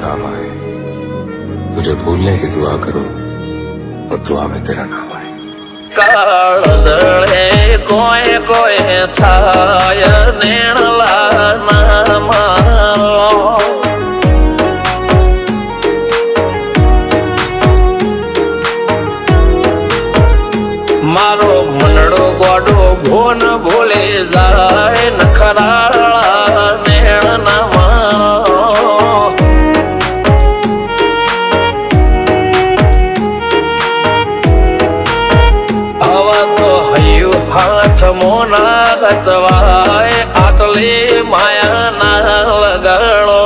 काम आए। तुझे भूलने की दुआ करो और दुआ में तेरा नाम आए। કાળદળે કોઈ કોઈ થાય નેણલા ના મારો મારો મનડો ગોડો ભોન ભૂલે જાય નખરાળા નેણ ના મારો હવા તો હૈયું હાથ મોના ગતવાય આટલે માયા ના લગાડો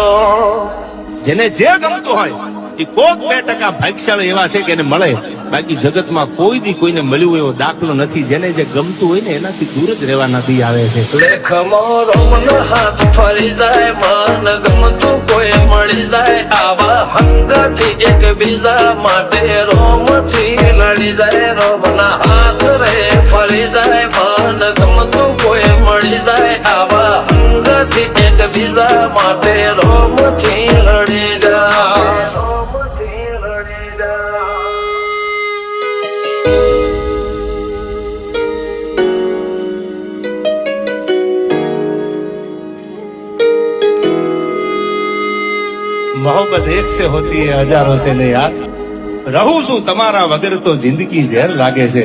જેને જે ગમતું હોય એ કોક 2% ભાગ્યશાળી એવા છે કે એને મળે, બાકી જગતમાં કોઈ દી કોઈને મળ્યું એવો દાખલો નથી. જેને જે ગમતું હોય ને એનાથી દૂર જ રહેવા નથી આવે છે. લેખમો રોમન હાથ ફરી જાય મન ગમતું કોઈ મળી જાય આવા હંગથી એકબીજા માટે રોમથી લડી જાય રોમના હાથ રે ફરી જાય મન ગમતું કોઈ મળી જાય આવા હંગથી એકબીજા માટે રોમથી લડી જાય રોમથી લડી જાય. मोहब्बत एक से होती है हजारों से नहीं यार. રહું છું તમારા વગર તો જિંદગી ઝેર લાગે છે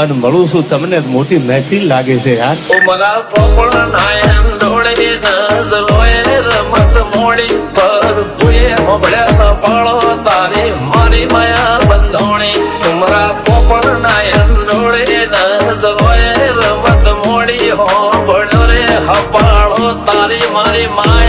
અને મળું છું તમને મોટી મહેફિલ લાગે છે યાર. ઉમરા પોપણ નાયન ડોળે નજરોએ રમત મોડી પર ભૂએ મોબળ્યા પાળો તારી મારી માયા બંધોણી. ઉમરા પોપણ નાયન ડોળે નજરોએ રમત મોડી હો બળો રે હપાળો તારી મારી માયા